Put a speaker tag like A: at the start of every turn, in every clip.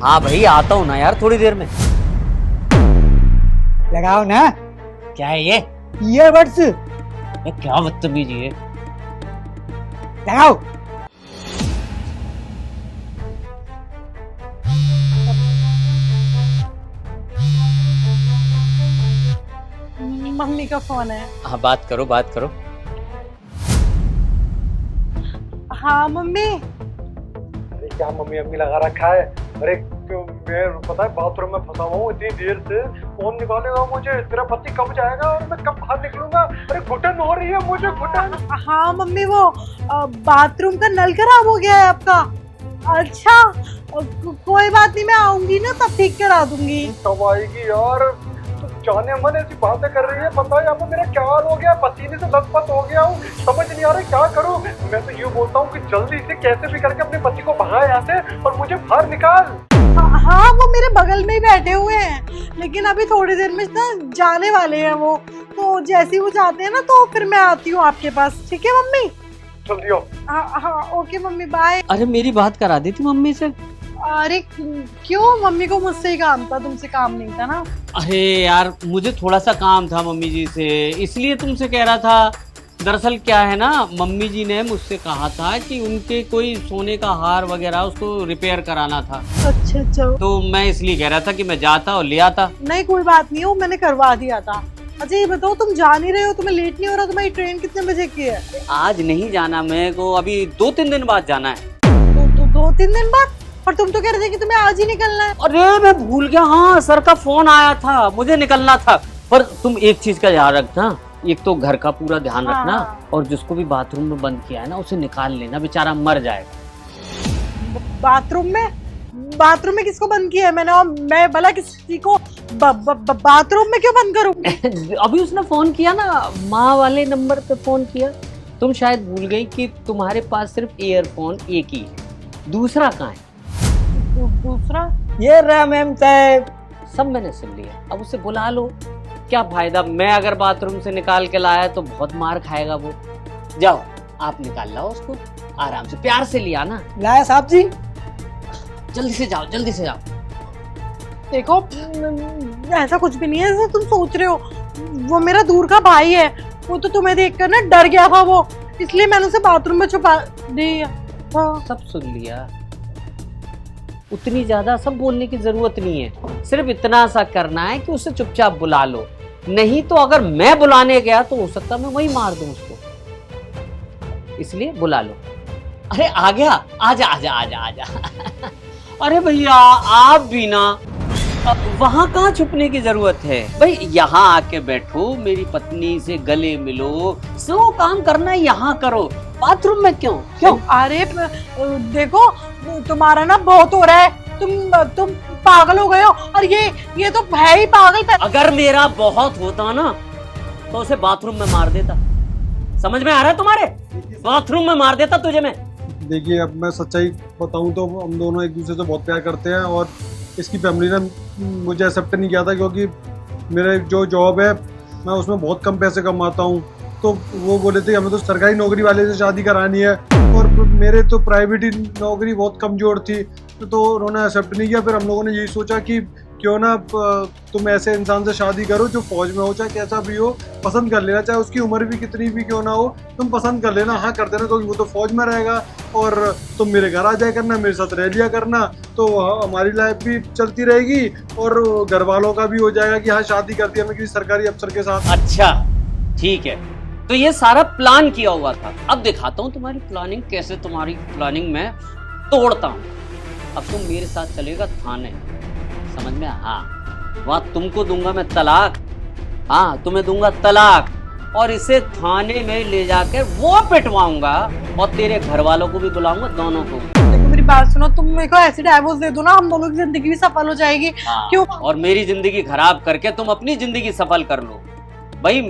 A: हाँ भाई आता हूँ ना यार थोड़ी देर में।
B: लगाओ ना।
A: क्या है ये?
B: ईयरबड्स
A: क्या बदतमीजी है।
B: लगाओ।
C: मम्मी का फोन है।
A: हाँ बात करो बात करो।
C: हाँ मम्मी।
D: अरे क्या मम्मी अम्मी लगा रखा है? अरे क्यों मैं पता है बाथरूम में फंसा हुआ हूँ इतनी देर से। फोन निकालेगा मुझे, तेरा पति कब जाएगा और मैं कब बाहर निकलूंगा? अरे घुटन हो रही है मुझे, घुटन।
C: हाँ मम्मी वो बाथरूम का नल खराब हो गया है आपका। अच्छा कोई बात नहीं, मैं आऊंगी ना तब ठीक करा दूंगी।
D: कब आएगी यार? तू जाने मन ऐसी बातें कर रही है। पता है यहाँ पे मेरा क्या हाल हो गया, पसीने से लथपथ हो गया हूँ। समझ नहीं आ रहा क्या करूँ। मैं तो यूँ बोलता हूँ कि जल्दी से कैसे भी करके अपने पति को भगा यहाँ से और मुझे बाहर निकाल।
C: हाँ वो मेरे बगल में ही बैठे हुए हैं, लेकिन अभी थोड़ी देर में ना जाने वाले हैं वो। तो जैसे ही वो जाते हैं ना तो फिर मैं आती हूँ आपके पास। ठीक है मम्मी?
D: जल्दी आओ।
C: हाँ ओके मम्मी बाय।
A: अरे मेरी बात करा दी थी मम्मी से।
C: अरे क्यों? मम्मी को मुझसे ही काम था, तुमसे काम नहीं था ना।
A: अरे यार मुझे थोड़ा सा काम था मम्मी जी से, इसलिए तुमसे कह रहा था। दरअसल क्या है ना, मम्मी जी ने मुझसे कहा था कि उनके कोई सोने का हार वगैरह उसको रिपेयर कराना था।
C: अच्छा अच्छा।
A: तो मैं इसलिए कह रहा था कि मैं जाता और ले आता।
C: नहीं कोई बात नहीं, वो मैंने करवा दिया था। अच्छा ये बताओ, तुम जा नहीं रहे हो? तुम्हें लेट नहीं हो रहा? तुम्हारी ट्रेन कितने बजे की है?
A: आज नहीं जाना मेरे को, अभी 2-3 दिन बाद जाना है।
C: तो 2-3 दिन बाद? पर तुम तो कह रहे थे कि तुम्हें आज ही निकलना है।
A: अरे मैं भूल गया, हाँ सर का फोन आया था, मुझे निकलना था। पर तुम एक चीज का ध्यान रखना, एक तो घर का पूरा ध्यान रखना,
C: हाँ।
A: और जिसको भी बाथरूम में बंद किया है ना उसे निकाल लेना, बेचारा मर जाएगा।
C: बाथरूम में? बाथरूम में किसको बंद किया है मैंने? और मैं भला किसी को बाथरूम में क्यों बंद करूं?
A: अभी उसने फोन किया ना, माँ वाले नंबर पे फोन किया। तुम शायद भूल गई कि तुम्हारे पास सिर्फ ईयरफोन एक ही है, दूसरा कहाँ है?
C: दूसरा?
B: ये रहा मैम साहब।
A: सब मैंने सुन लिया, अब उसे बुला लो। क्या फायदा, मैं अगर बाथरूम से निकाल के लाया तो बहुत मार खाएगा वो। जाओ आप निकाल लाओ उसको, आराम से प्यार से लिया ना।
B: लाया साहब जी।
A: जल्दी से जाओ जल्दी से जाओ।
C: देखो ऐसा कुछ भी नहीं है जैसा तुम सोच रहे हो। वो मेरा दूर का भाई है, वो तो तुम्हें देखकर ना डर गया था वो, इसलिए मैंने उसे बाथरूम में छुपा दिया। हाँ।
A: सब सुन लिया, उतनी ज्यादा सब बोलने की जरूरत नहीं है, सिर्फ इतना सा करना है कि उसे चुपचाप बुला लो। नहीं तो अगर मैं बुलाने गया तो हो सकता मैं वही मार दूं उसको, इसलिए बुला लो। अरे आ गया, आजा आजा आजा आजा। अरे भैया आप भी ना, वहां कहाँ छुपने की जरूरत है भाई, यहाँ आके बैठो, मेरी पत्नी से गले मिलो, जो काम करना है यहाँ करो, बाथरूम में क्यों क्यों?
C: अरे देखो तुम्हारा ना बहुत हो रहा है, तुम पागल हो गए हो। और ये तो है ही पागल।
A: अगर मेरा बहुत होता ना तो उसे बाथरूम में मार देता, समझ में आ रहा है तुम्हारे? बाथरूम में मार देता तुझे मैं।
D: देखिए अब मैं सच्चाई बताऊं तो हम दोनों एक दूसरे से बहुत प्यार करते हैं और इसकी फैमिली ने मुझे एक्सेप्ट नहीं किया था क्योंकि मेरे जो जॉब है मैं उसमें बहुत कम पैसे कमाता हूँ। तो वो बोले थे हमें तो सरकारी नौकरी वाले से शादी करानी है और मेरे तो प्राइवेट ही नौकरी बहुत कमजोर थी, तो उन्होंने एक्सेप्ट नहीं किया। फिर हम लोगों ने यही सोचा कि क्यों ना तुम ऐसे इंसान से शादी करो जो फौज में हो, चाहे कैसा भी हो, पसंद कर लेना, चाहे उसकी उम्र भी कितनी भी क्यों ना हो, तुम पसंद कर लेना, हाँ कर देना, क्योंकि वो तो फौज में रहेगा और तुम मेरे घर आ जाया करना, मेरे साथ रह लिया करना, तो हमारी लाइफ भी चलती रहेगी और घर वालों का भी हो जाएगा कि हाँ शादी कर दी हमें किसी सरकारी अफसर के साथ।
A: अच्छा ठीक है, तो ये सारा प्लान किया हुआ था। अब दिखाता हूँ तुम्हारी प्लानिंग कैसे, तुम्हारी प्लानिंग मैं तोड़ता हूँ। अब तुम मेरे साथ चलेगा थाने, समझ में? हाँ वहाँ तुमको दूंगा मैं तलाक, हाँ तुम्हें दूंगा तलाक, और इसे थाने में ले जाकर वो पिटवाऊंगा और तेरे घर वालों को भी बुलाऊंगा, दोनों को।
C: देखो मेरी बात सुनो, तुम मेरे को ऐसे डाइवोर्स दे दो ना, हम दोनों की जिंदगी भी सफल हो जाएगी।
A: हाँ,
C: क्यों?
A: और मेरी जिंदगी खराब करके तुम अपनी जिंदगी सफल कर लो भाई।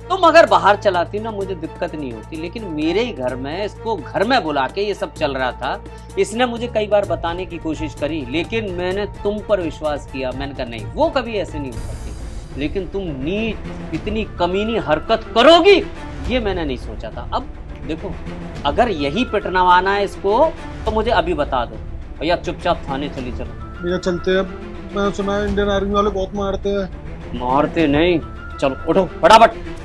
A: तुम अगर बाहर चलाती ना मुझे दिक्कत नहीं होती, लेकिन मेरे ही घर में इसको घर में बुला के ये सब चल रहा था। इसने मुझे कई बार बताने की कोशिश करी, लेकिन मैंने तुम पर विश्वास किया। मैंने कहा नहीं, वो कभी ऐसे नहीं हो सकती, लेकिन तुम नीच इतनी कमीनी हरकत करोगी ये मैंने नहीं सोचा था। अब देखो अगर यही पिटवाना है इसको तो मुझे अभी बता दो भैया, चुपचाप थाने चली चलो।
D: भैया चलते हैं। मैंने सुना है इंडियन आर्मी वाले बहुत मारते हैं।
A: मारते नहीं, चलो उठो फटाफट।